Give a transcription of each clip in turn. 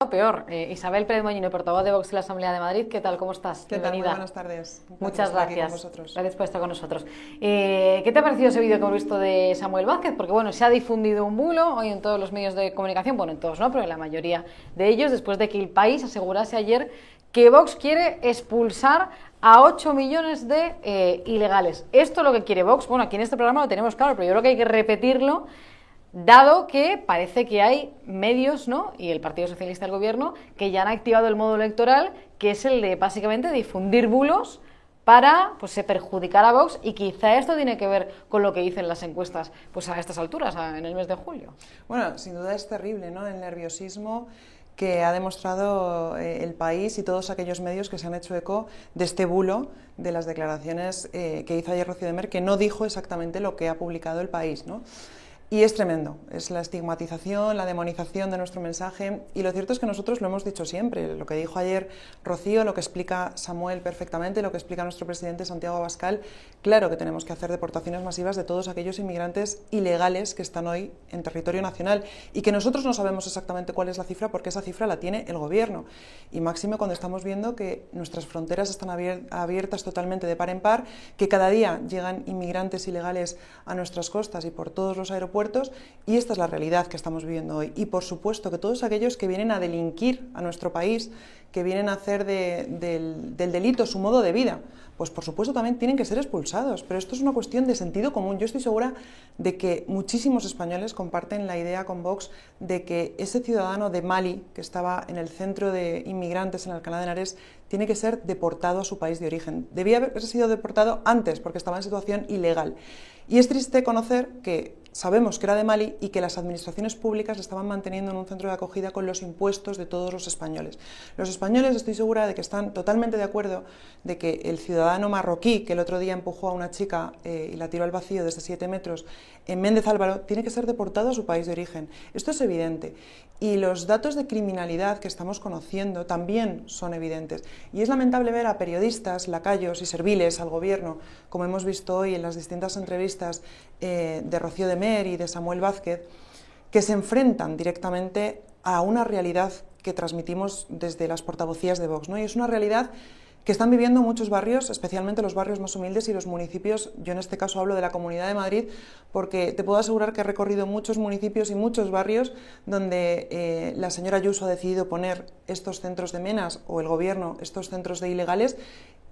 Peor. Isabel Pérez Moñino, portavoz de Vox en la Asamblea de Madrid. ¿Qué tal? ¿Cómo estás? ¿Qué tal? Muy Bienvenida. buenas tardes. Muchas gracias. Vosotros. Gracias por estar con nosotros. ¿Qué te ha parecido ese vídeo que hemos visto de Samuel Vázquez? Porque bueno, se ha difundido un bulo hoy en todos los medios de comunicación, bueno, en todos no, pero en la mayoría de ellos, después de que El País asegurase ayer que Vox quiere expulsar a 8 millones de ilegales. Esto es lo que quiere Vox. Bueno, aquí en este programa lo tenemos claro, pero yo creo que hay que repetirlo, dado que parece que hay medios, ¿no?, y el Partido Socialista del Gobierno, que ya han activado el modo electoral, que es el de básicamente difundir bulos para perjudicar a Vox, y quizá esto tiene que ver con lo que dicen las encuestas pues a estas alturas, en el mes de julio. Bueno, sin duda es terrible, ¿no?, el nerviosismo que ha demostrado El País y todos aquellos medios que se han hecho eco de este bulo de las declaraciones que hizo ayer Rocío de Mer, que no dijo exactamente lo que ha publicado El País, ¿no? Y es tremendo, es la estigmatización, la demonización de nuestro mensaje, y lo cierto es que nosotros lo hemos dicho siempre, lo que dijo ayer Rocío, lo que explica Samuel perfectamente, lo que explica nuestro presidente Santiago Abascal. Claro que tenemos que hacer deportaciones masivas de todos aquellos inmigrantes ilegales que están hoy en territorio nacional, y que nosotros no sabemos exactamente cuál es la cifra, porque esa cifra la tiene el Gobierno, y máxime cuando estamos viendo que nuestras fronteras están abiertas totalmente de par en par, que cada día llegan inmigrantes ilegales a nuestras costas y por todos los aeropuertos. Y esta es la realidad que estamos viviendo hoy. Y por supuesto que todos aquellos que vienen a delinquir a nuestro país, que vienen a hacer del delito su modo de vida, pues por supuesto también tienen que ser expulsados. Pero esto es una cuestión de sentido común. Yo estoy segura de que muchísimos españoles comparten la idea con Vox de que ese ciudadano de Mali, que estaba en el centro de inmigrantes en Alcalá de Henares, tiene que ser deportado a su país de origen. Debía haber sido deportado antes, porque estaba en situación ilegal. Y es triste conocer que sabemos que era de Mali y que las administraciones públicas le estaban manteniendo en un centro de acogida con los impuestos de todos los españoles. Los españoles, estoy segura de que están totalmente de acuerdo de que el ciudadano marroquí que el otro día empujó a una chica y la tiró al vacío desde 7 metros en Méndez Álvaro tiene que ser deportado a su país de origen. Esto es evidente. Y los datos de criminalidad que estamos conociendo también son evidentes. Y es lamentable ver a periodistas, lacayos y serviles al Gobierno, como hemos visto hoy en las distintas entrevistas de Rocío de Mer y de Samuel Vázquez, que se enfrentan directamente a una realidad que transmitimos desde las portavocías de Vox, ¿no? Y es una realidad que están viviendo muchos barrios, especialmente los barrios más humildes y los municipios. Yo en este caso hablo de la Comunidad de Madrid, porque te puedo asegurar que he recorrido muchos municipios y muchos barrios donde la señora Ayuso ha decidido poner estos centros de menas, o el Gobierno estos centros de ilegales,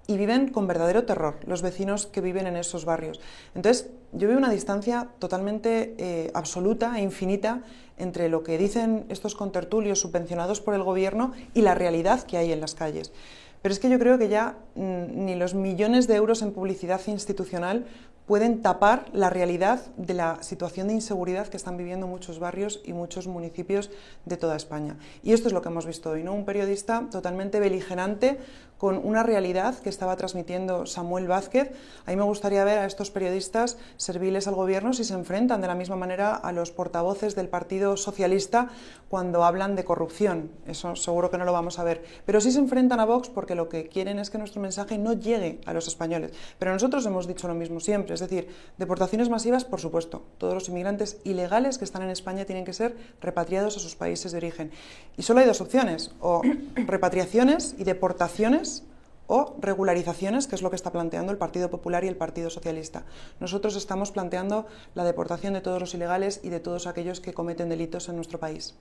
y viven con verdadero terror los vecinos que viven en esos barrios. Entonces, yo veo una distancia totalmente absoluta e infinita entre lo que dicen estos contertulios subvencionados por el Gobierno y la realidad que hay en las calles. Pero es que yo creo que ya ni los millones de euros en publicidad institucional pueden tapar la realidad de la situación de inseguridad que están viviendo muchos barrios y muchos municipios de toda España. Y esto es lo que hemos visto hoy, ¿no? Un periodista totalmente beligerante con una realidad que estaba transmitiendo Samuel Vázquez. A mí me gustaría ver a estos periodistas serviles al Gobierno si se enfrentan de la misma manera a los portavoces del Partido Socialista cuando hablan de corrupción. Eso seguro que no lo vamos a ver. Pero sí se enfrentan a Vox porque lo que quieren es que nuestro mensaje no llegue a los españoles. Pero nosotros hemos dicho lo mismo siempre, es decir, deportaciones masivas, por supuesto. Todos los inmigrantes ilegales que están en España tienen que ser repatriados a sus países de origen. Y solo hay dos opciones, o repatriaciones y deportaciones, o regularizaciones, que es lo que está planteando el Partido Popular y el Partido Socialista. Nosotros estamos planteando la deportación de todos los ilegales y de todos aquellos que cometen delitos en nuestro país.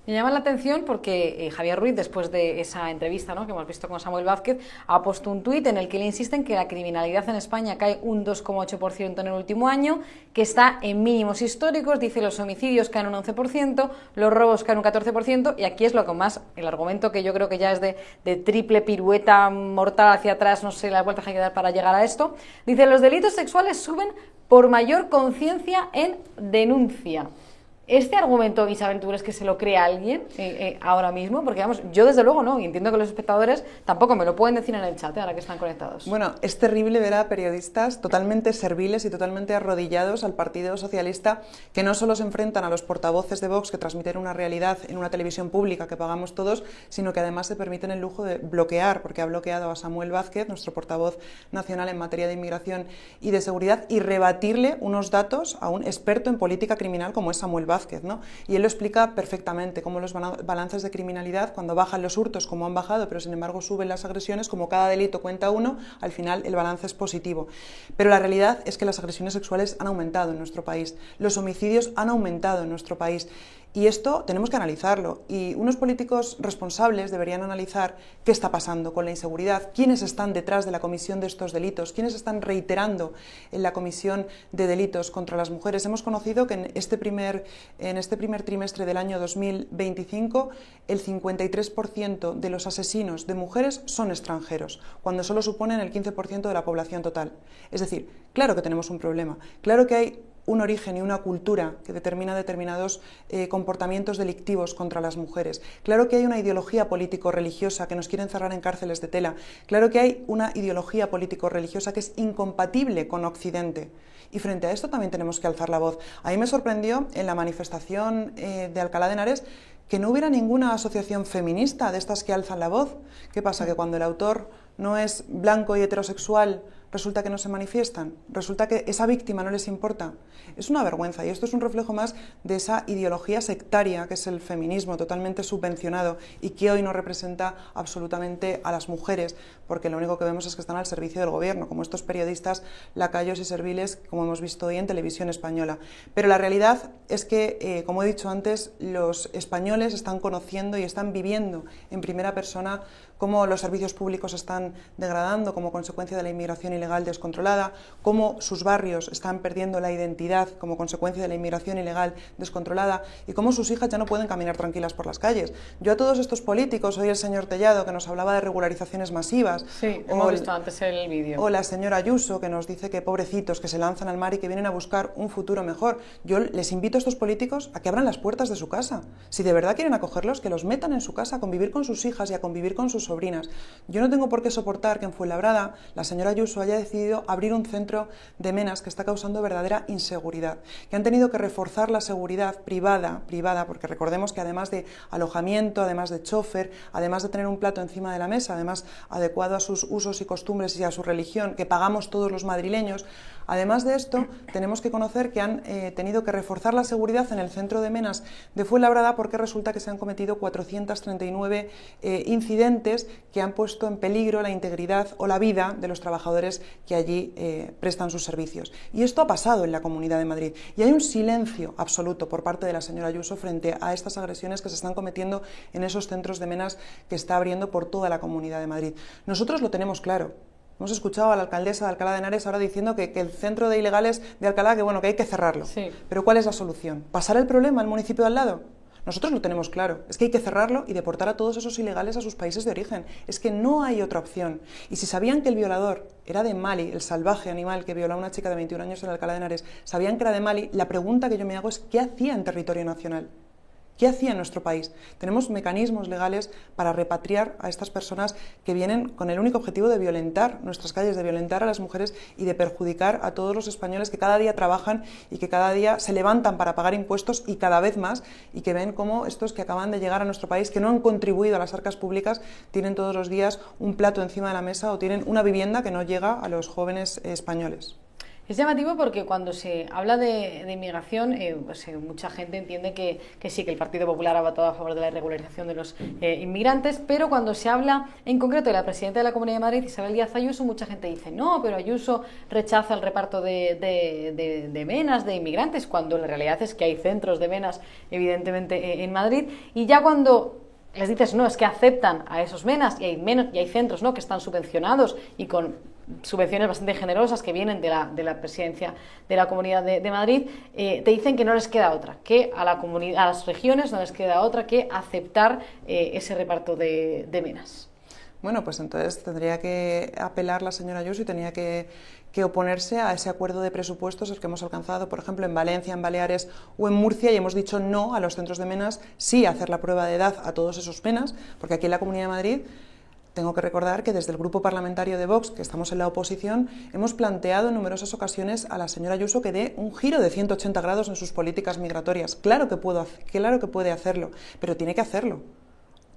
Me llama la atención porque Javier Ruiz, después de esa entrevista, ¿no?, que hemos visto con Samuel Vázquez, ha puesto un tuit en el que le insisten que la criminalidad en España cae un 2,8% en el último año, que está en mínimos históricos, dice los homicidios caen un 11%, los robos caen un 14%, y aquí es lo que más, el argumento que yo creo que ya es de triple pirueta mortal hacia atrás, no sé las vueltas que hay que dar para llegar a esto, dice: los delitos sexuales suben por mayor conciencia en denuncia. ¿Este argumento, Isabel, tú crees que se lo cree alguien ahora mismo? Porque vamos, yo desde luego no, y entiendo que los espectadores tampoco me lo pueden decir en el chat, ahora que están conectados. Bueno, es terrible ver a periodistas totalmente serviles y totalmente arrodillados al Partido Socialista, que no solo se enfrentan a los portavoces de Vox que transmiten una realidad en una televisión pública que pagamos todos, sino que además se permiten el lujo de bloquear, porque ha bloqueado a Samuel Vázquez, nuestro portavoz nacional en materia de inmigración y de seguridad, y rebatirle unos datos a un experto en política criminal como es Samuel Vázquez. Vázquez, ¿no? Y él lo explica perfectamente, cómo los balances de criminalidad, cuando bajan los hurtos, como han bajado, pero sin embargo suben las agresiones, como cada delito cuenta uno, al final el balance es positivo. Pero la realidad es que las agresiones sexuales han aumentado en nuestro país, los homicidios han aumentado en nuestro país. Y esto tenemos que analizarlo, y unos políticos responsables deberían analizar qué está pasando con la inseguridad, quiénes están detrás de la comisión de estos delitos, quiénes están reiterando en la comisión de delitos contra las mujeres. Hemos conocido que en este primer trimestre del año 2025 el 53% de los asesinos de mujeres son extranjeros, cuando solo suponen el 15% de la población total. Es decir, claro que tenemos un problema, claro que hay un origen y una cultura que determina determinados comportamientos delictivos contra las mujeres. Claro que hay una ideología político-religiosa que nos quiere encerrar en cárceles de tela. Claro que hay una ideología político-religiosa que es incompatible con Occidente. Y frente a esto también tenemos que alzar la voz. A mí me sorprendió en la manifestación de Alcalá de Henares que no hubiera ninguna asociación feminista de estas que alzan la voz. ¿Qué pasa? Que cuando el autor no es blanco y heterosexual, resulta que no se manifiestan, resulta que esa víctima no les importa. Es una vergüenza, y esto es un reflejo más de esa ideología sectaria que es el feminismo, totalmente subvencionado y que hoy no representa absolutamente a las mujeres, porque lo único que vemos es que están al servicio del gobierno, como estos periodistas lacayos y serviles, como hemos visto hoy en televisión española. Pero la realidad es que, como he dicho antes, los españoles están conociendo y están viviendo en primera persona cómo los servicios públicos están degradando como consecuencia de la inmigración ilegal descontrolada, cómo sus barrios están perdiendo la identidad como consecuencia de la inmigración ilegal descontrolada y cómo sus hijas ya no pueden caminar tranquilas por las calles. Yo a todos estos políticos, hoy el señor Tellado que nos hablaba de regularizaciones masivas, sí, hemos visto antes el vídeo, o la señora Ayuso que nos dice que pobrecitos que se lanzan al mar y que vienen a buscar un futuro mejor. Yo les invito a estos políticos a que abran las puertas de su casa. Si de verdad quieren acogerlos, que los metan en su casa a convivir con sus hijas y a convivir con sus sobrinas. Yo no tengo por qué soportar que en Fuenlabrada la señora Ayuso haya decidido abrir un centro de menas que está causando verdadera inseguridad, que han tenido que reforzar la seguridad privada, porque recordemos que además de alojamiento, además de chofer, además de tener un plato encima de la mesa, además adecuado a sus usos y costumbres y a su religión, que pagamos todos los madrileños, además de esto tenemos que conocer que han tenido que reforzar la seguridad en el centro de menas de Fuenlabrada porque resulta que se han cometido 439 incidentes que han puesto en peligro la integridad o la vida de los trabajadores que allí prestan sus servicios. Y esto ha pasado en la Comunidad de Madrid. Y hay un silencio absoluto por parte de la señora Ayuso frente a estas agresiones que se están cometiendo en esos centros de menas que está abriendo por toda la Comunidad de Madrid. Nosotros lo tenemos claro. Hemos escuchado a la alcaldesa de Alcalá de Henares ahora diciendo que el centro de ilegales de Alcalá, que hay que cerrarlo. Sí. Pero ¿cuál es la solución? ¿Pasar el problema al municipio de al lado? Nosotros lo tenemos claro, es que hay que cerrarlo y deportar a todos esos ilegales a sus países de origen. Es que no hay otra opción. Y si sabían que el violador era de Mali, el salvaje animal que violó a una chica de 21 años en Alcalá de Henares, sabían que era de Mali, la pregunta que yo me hago es ¿qué hacía en territorio nacional? ¿Qué hacía en nuestro país? Tenemos mecanismos legales para repatriar a estas personas que vienen con el único objetivo de violentar nuestras calles, de violentar a las mujeres y de perjudicar a todos los españoles que cada día trabajan y que cada día se levantan para pagar impuestos y cada vez más, y que ven cómo estos que acaban de llegar a nuestro país, que no han contribuido a las arcas públicas, tienen todos los días un plato encima de la mesa o tienen una vivienda que no llega a los jóvenes españoles. Es llamativo porque cuando se habla de inmigración, mucha gente entiende que sí, que el Partido Popular ha votado a favor de la regularización de los inmigrantes, pero cuando se habla en concreto de la presidenta de la Comunidad de Madrid, Isabel Díaz Ayuso, mucha gente dice, no, pero Ayuso rechaza el reparto de menas, de inmigrantes, cuando la realidad es que hay centros de menas, evidentemente, en Madrid, y ya cuando les dices, no, es que aceptan a esos menas y hay centros, ¿no?, que están subvencionados y con subvenciones bastante generosas que vienen de la presidencia de la Comunidad de Madrid, te dicen que no les queda otra, que a las regiones no les queda otra que aceptar ese reparto de menas. Bueno, pues entonces tendría que apelar la señora Ayuso y tenía que oponerse a ese acuerdo de presupuestos el que hemos alcanzado, por ejemplo, en Valencia, en Baleares o en Murcia, y hemos dicho no a los centros de menas, sí a hacer la prueba de edad a todos esos menas, porque aquí en la Comunidad de Madrid tengo que recordar que desde el grupo parlamentario de Vox, que estamos en la oposición, hemos planteado en numerosas ocasiones a la señora Ayuso que dé un giro de 180 grados en sus políticas migratorias. Claro que puede hacerlo, pero tiene que hacerlo.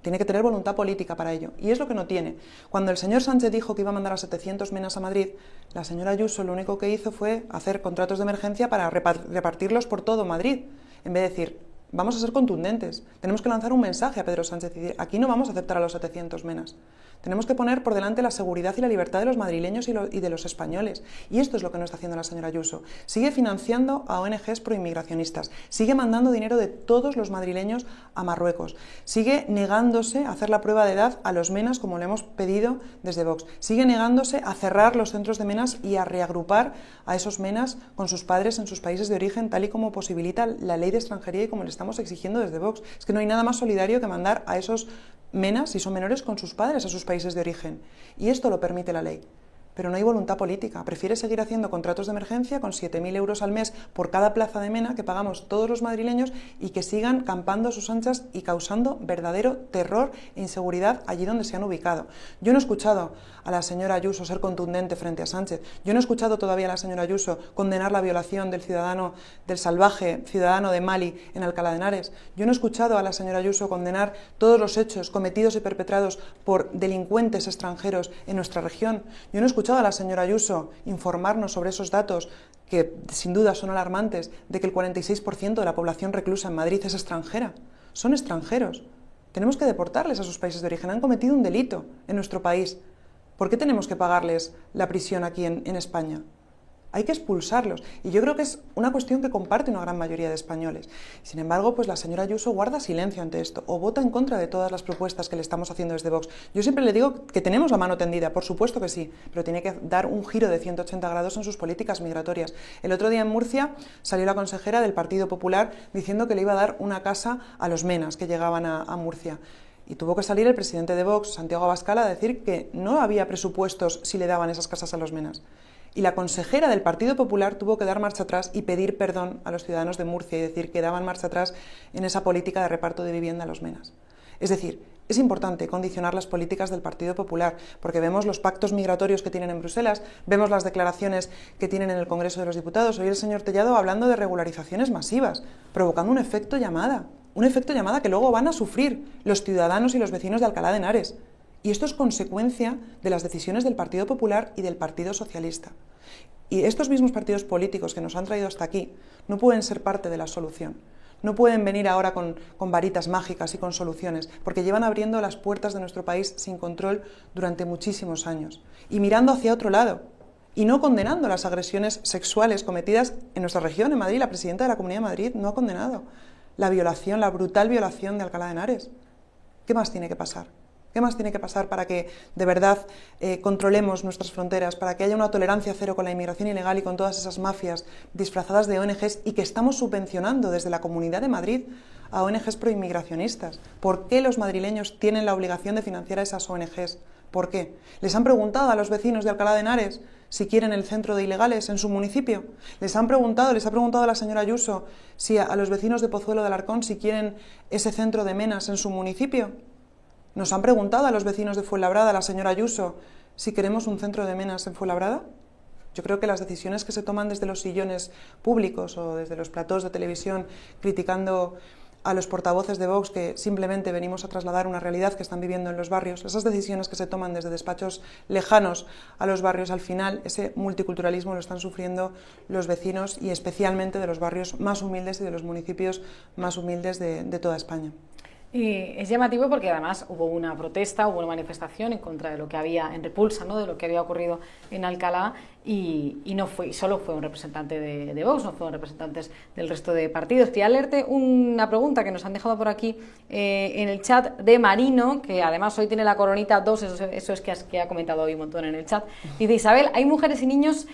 Tiene que tener voluntad política para ello, y es lo que no tiene. Cuando el señor Sánchez dijo que iba a mandar a 700 menas a Madrid, la señora Ayuso lo único que hizo fue hacer contratos de emergencia para repartirlos por todo Madrid. en vez de decir, vamos a ser contundentes, tenemos que lanzar un mensaje a Pedro Sánchez y decir, aquí no vamos a aceptar a los 700 menas. Tenemos que poner por delante la seguridad y la libertad de los madrileños y de los españoles. Y esto es lo que no está haciendo la señora Ayuso. Sigue financiando a ONGs proinmigracionistas, sigue mandando dinero de todos los madrileños a Marruecos, sigue negándose a hacer la prueba de edad a los menas como le hemos pedido desde Vox, sigue negándose a cerrar los centros de menas y a reagrupar a esos menas con sus padres en sus países de origen, tal y como posibilita la ley de extranjería y como le estamos exigiendo desde Vox. Es que no hay nada más solidario que mandar a esos menas, si son menores, con sus padres a sus países de origen. Y esto lo permite la ley. Pero no hay voluntad política. Prefiere seguir haciendo contratos de emergencia con 7.000 euros al mes por cada plaza de mena que pagamos todos los madrileños y que sigan campando a sus anchas y causando verdadero terror e inseguridad allí donde se han ubicado. Yo no he escuchado a la señora Ayuso ser contundente frente a Sánchez. Yo no he escuchado todavía a la señora Ayuso condenar la violación del salvaje ciudadano de Mali en Alcalá de Henares. Yo no he escuchado a la señora Ayuso condenar todos los hechos cometidos y perpetrados por delincuentes extranjeros en nuestra región. Yo no he escuchado a la señora Ayuso informarnos sobre esos datos que sin duda son alarmantes, de que el 46% de la población reclusa en Madrid es extranjera. Son extranjeros. Tenemos que deportarles a sus países de origen. Han cometido un delito en nuestro país. ¿Por qué tenemos que pagarles la prisión aquí en España? Hay que expulsarlos. Y yo creo que es una cuestión que comparte una gran mayoría de españoles. Sin embargo, pues la señora Ayuso guarda silencio ante esto o vota en contra de todas las propuestas que le estamos haciendo desde Vox. Yo siempre le digo que tenemos la mano tendida, por supuesto que sí, pero tiene que dar un giro de 180 grados en sus políticas migratorias. El otro día en Murcia salió la consejera del Partido Popular diciendo que le iba a dar una casa a los menas que llegaban a Murcia. Y tuvo que salir el presidente de Vox, Santiago Abascal, a decir que no había presupuestos si le daban esas casas a los menas. Y la consejera del Partido Popular tuvo que dar marcha atrás y pedir perdón a los ciudadanos de Murcia y decir que daban marcha atrás en esa política de reparto de vivienda a los menas. Es decir, es importante condicionar las políticas del Partido Popular, porque vemos los pactos migratorios que tienen en Bruselas, vemos las declaraciones que tienen en el Congreso de los Diputados. Hoy el señor Tellado hablando de regularizaciones masivas, provocando un efecto llamada que luego van a sufrir los ciudadanos y los vecinos de Alcalá de Henares. Y esto es consecuencia de las decisiones del Partido Popular y del Partido Socialista. Y estos mismos partidos políticos que nos han traído hasta aquí no pueden ser parte de la solución. No pueden venir ahora con varitas mágicas y con soluciones, porque llevan abriendo las puertas de nuestro país sin control durante muchísimos años. Y mirando hacia otro lado, y no condenando las agresiones sexuales cometidas en nuestra región, en Madrid. La presidenta de la Comunidad de Madrid no ha condenado la violación, la brutal violación de Alcalá de Henares. ¿Qué más tiene que pasar? ¿Qué más tiene que pasar para que de verdad controlemos nuestras fronteras, para que haya una tolerancia cero con la inmigración ilegal y con todas esas mafias disfrazadas de ONGs y que estamos subvencionando desde la Comunidad de Madrid a ONGs proinmigracionistas? ¿Por qué los madrileños tienen la obligación de financiar a esas ONGs? ¿Por qué? ¿Les han preguntado a los vecinos de Alcalá de Henares si quieren el centro de ilegales en su municipio? Les ha preguntado a la señora Ayuso si a los vecinos de Pozuelo de Alarcón si quieren ese centro de menas en su municipio. ¿Nos han preguntado a los vecinos de Fuenlabrada, a la señora Ayuso, si queremos un centro de menas en Fuenlabrada? Yo creo que las decisiones que se toman desde los sillones públicos o desde los platós de televisión criticando a los portavoces de Vox que simplemente venimos a trasladar una realidad que están viviendo en los barrios, esas decisiones que se toman desde despachos lejanos a los barrios, al final ese multiculturalismo lo están sufriendo los vecinos y especialmente de los barrios más humildes y de los municipios más humildes de toda España. Y es llamativo porque además hubo una protesta, hubo una manifestación en contra de lo que había, en repulsa, ¿no?, de lo que había ocurrido en Alcalá y solo fue un representante de Vox, no fueron representantes del resto de partidos. Quería leerte una pregunta que nos han dejado por aquí en el chat de Marino, que además hoy tiene la coronita 2, eso es que ha comentado hoy un montón en el chat. Dice: Isabel, hay mujeres y niños,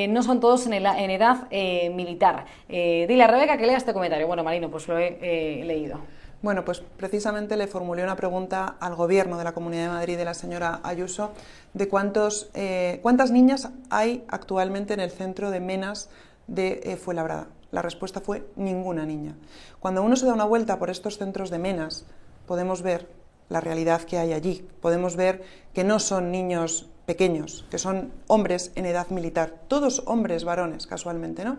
no son todos en edad militar. Dile a Rebeca que lea este comentario. Bueno, Marino, pues lo he leído. Bueno, pues precisamente le formulé una pregunta al Gobierno de la Comunidad de Madrid de la señora Ayuso de cuántas niñas hay actualmente en el centro de menas de Fuenlabrada. La respuesta fue ninguna niña. Cuando uno se da una vuelta por estos centros de menas, podemos ver la realidad que hay allí. Podemos ver que no son niños pequeños, que son hombres en edad militar, todos hombres varones, casualmente, ¿no?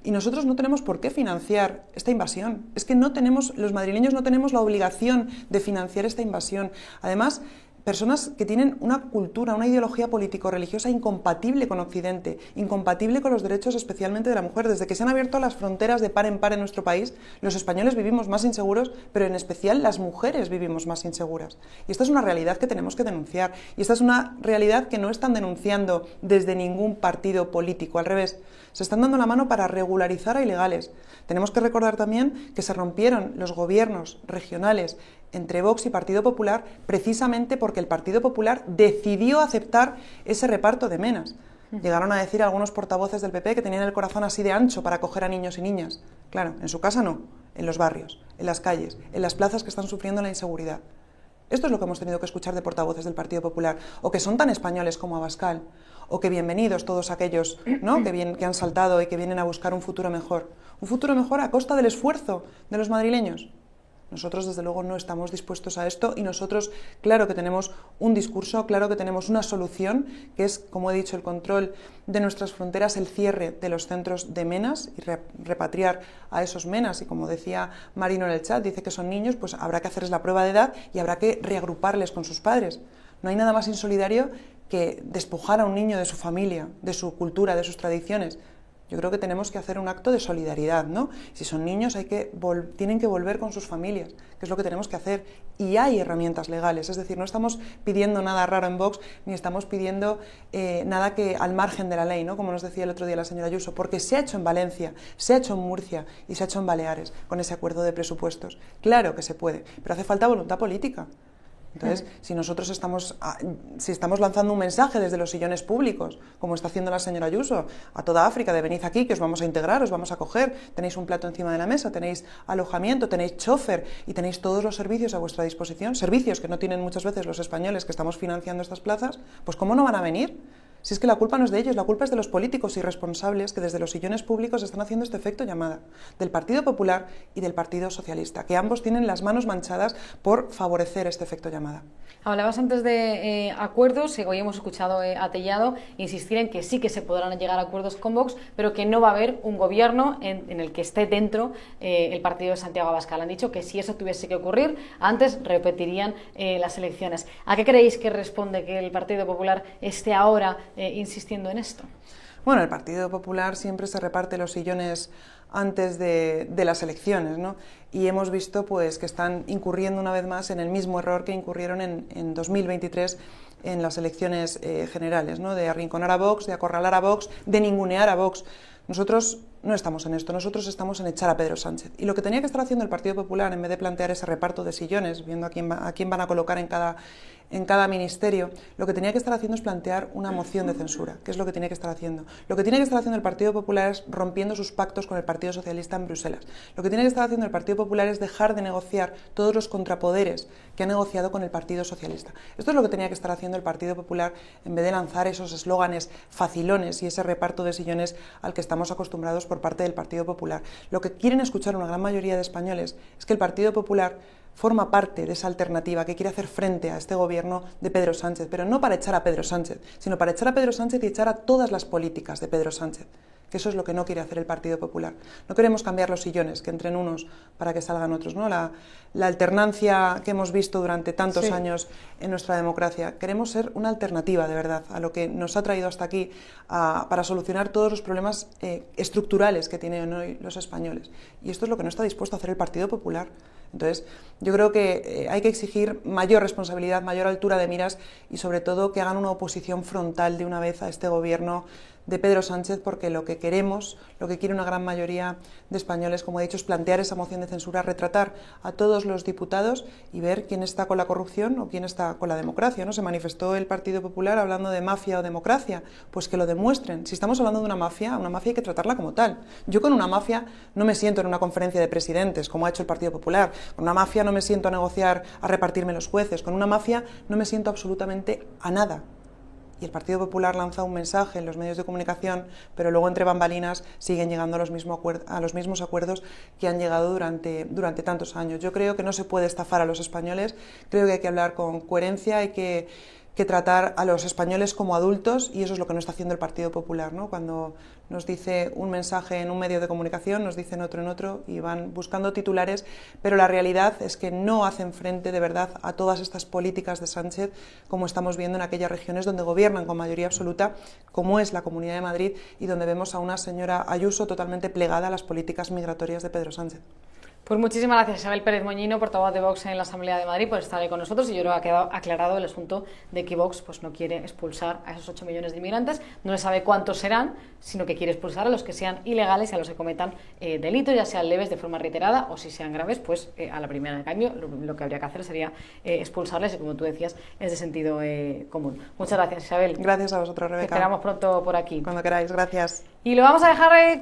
Y nosotros no tenemos por qué financiar esta invasión. Es que los madrileños no tenemos la obligación de financiar esta invasión. Además, personas que tienen una cultura, una ideología político-religiosa incompatible con Occidente, incompatible con los derechos especialmente de la mujer. Desde que se han abierto las fronteras de par en par en nuestro país, los españoles vivimos más inseguros, pero en especial las mujeres vivimos más inseguras. Y esta es una realidad que tenemos que denunciar. Y esta es una realidad que no están denunciando desde ningún partido político, al revés. Se están dando la mano para regularizar a ilegales. Tenemos que recordar también que se rompieron los gobiernos regionales entre Vox y Partido Popular precisamente porque el Partido Popular decidió aceptar ese reparto de menas. Llegaron a decir algunos portavoces del PP que tenían el corazón así de ancho para acoger a niños y niñas. Claro, en su casa no, en los barrios, en las calles, en las plazas que están sufriendo la inseguridad. Esto es lo que hemos tenido que escuchar de portavoces del Partido Popular, o que son tan españoles como Abascal, o que bienvenidos todos aquellos, ¿no?, que han saltado y que vienen a buscar un futuro mejor a costa del esfuerzo de los madrileños. Nosotros, desde luego, no estamos dispuestos a esto y nosotros, claro que tenemos un discurso, claro que tenemos una solución, que es, como he dicho, el control de nuestras fronteras, el cierre de los centros de menas y repatriar a esos menas. Y como decía Marino en el chat, dice que son niños, pues habrá que hacerles la prueba de edad y habrá que reagruparles con sus padres. No hay nada más insolidario que despojar a un niño de su familia, de su cultura, de sus tradiciones. Yo creo que tenemos que hacer un acto de solidaridad, ¿no? Si son niños tienen que volver con sus familias, que es lo que tenemos que hacer. Y hay herramientas legales, es decir, no estamos pidiendo nada raro en Vox, ni estamos pidiendo nada que al margen de la ley, ¿no?, como nos decía el otro día la señora Ayuso, porque se ha hecho en Valencia, se ha hecho en Murcia y se ha hecho en Baleares con ese acuerdo de presupuestos. Claro que se puede, pero hace falta voluntad política. Entonces, si nosotros estamos lanzando un mensaje desde los sillones públicos, como está haciendo la señora Ayuso, a toda África, de venid aquí, que os vamos a integrar, os vamos a acoger, tenéis un plato encima de la mesa, tenéis alojamiento, tenéis chofer y tenéis todos los servicios a vuestra disposición, servicios que no tienen muchas veces los españoles que estamos financiando estas plazas, pues ¿cómo no van a venir? Si es que la culpa no es de ellos, la culpa es de los políticos irresponsables que desde los sillones públicos están haciendo este efecto llamada, del Partido Popular y del Partido Socialista, que ambos tienen las manos manchadas por favorecer este efecto llamada. Hablabas antes de acuerdos, y hoy hemos escuchado a Tellado insistir en que sí que se podrán llegar a acuerdos con Vox, pero que no va a haber un gobierno en el que esté dentro el partido de Santiago Abascal. Han dicho que si eso tuviese que ocurrir, antes repetirían las elecciones. ¿A qué creéis que responde que el Partido Popular esté ahora insistiendo en esto? Bueno, el Partido Popular siempre se reparte los sillones antes de las elecciones, ¿no? Y hemos visto pues que están incurriendo una vez más en el mismo error que incurrieron en 2023 en las elecciones generales, ¿no?, de arrinconar a Vox, de acorralar a Vox, de ningunear a Vox. Nosotros no estamos en esto, nosotros estamos en echar a Pedro Sánchez. Y lo que tenía que estar haciendo el Partido Popular, en vez de plantear ese reparto de sillones, viendo a quién van a colocar en cada ministerio, lo que tenía que estar haciendo es plantear una moción de censura, que es lo que tiene que estar haciendo. Lo que tiene que estar haciendo el Partido Popular es rompiendo sus pactos con el Partido Socialista en Bruselas. Lo que tiene que estar haciendo el Partido Popular es dejar de negociar todos los contrapoderes que ha negociado con el Partido Socialista. Esto es lo que tenía que estar haciendo el Partido Popular en vez de lanzar esos eslóganes facilones y ese reparto de sillones al que estamos acostumbrados por parte del Partido Popular. Lo que quieren escuchar una gran mayoría de españoles es que el Partido Popular forma parte de esa alternativa que quiere hacer frente a este gobierno de Pedro Sánchez, pero no para echar a Pedro Sánchez, sino para echar a Pedro Sánchez y echar a todas las políticas de Pedro Sánchez, que eso es lo que no quiere hacer el Partido Popular. No queremos cambiar los sillones, que entren unos para que salgan otros, ¿no? La alternancia que hemos visto durante tantos años en nuestra democracia. Queremos ser una alternativa, de verdad, a lo que nos ha traído hasta aquí para solucionar todos los problemas estructurales que tienen hoy los españoles. Y esto es lo que no está dispuesto a hacer el Partido Popular. Entonces, yo creo que hay que exigir mayor responsabilidad, mayor altura de miras y, sobre todo, que hagan una oposición frontal de una vez a este gobierno de Pedro Sánchez, porque lo que queremos, lo que quiere una gran mayoría de españoles, como he dicho, es plantear esa moción de censura, retratar a todos los diputados y ver quién está con la corrupción o quién está con la democracia, ¿no? Se manifestó el Partido Popular hablando de mafia o democracia, pues que lo demuestren. Si estamos hablando de una mafia hay que tratarla como tal. Yo con una mafia no me siento en una conferencia de presidentes, como ha hecho el Partido Popular. Con una mafia no me siento a negociar, a repartirme los jueces. Con una mafia no me siento absolutamente a nada. Y el Partido Popular lanza un mensaje en los medios de comunicación, pero luego entre bambalinas siguen llegando a los mismos acuerdos que han llegado durante tantos años. Yo creo que no se puede estafar a los españoles, creo que hay que hablar con coherencia, hay que que tratar a los españoles como adultos, y eso es lo que no está haciendo el Partido Popular, ¿no? Cuando nos dice un mensaje en un medio de comunicación, nos dicen otro en otro y van buscando titulares, pero la realidad es que no hacen frente de verdad a todas estas políticas de Sánchez, como estamos viendo en aquellas regiones donde gobiernan con mayoría absoluta, como es la Comunidad de Madrid, y donde vemos a una señora Ayuso totalmente plegada a las políticas migratorias de Pedro Sánchez. Pues muchísimas gracias, Isabel Pérez Moñino, portavoz de Vox en la Asamblea de Madrid, por estar ahí con nosotros, y yo creo que ha quedado aclarado el asunto de que Vox pues, no quiere expulsar a esos 8 millones de inmigrantes, no se sabe cuántos serán, sino que quiere expulsar a los que sean ilegales y a los que cometan delitos, ya sean leves de forma reiterada o si sean graves, pues a la primera de cambio lo que habría que hacer sería expulsarles, y como tú decías, es de sentido común. Muchas gracias, Isabel. Gracias a vosotros, Rebeca. Te esperamos pronto por aquí. Cuando queráis, gracias. Y lo vamos a dejar...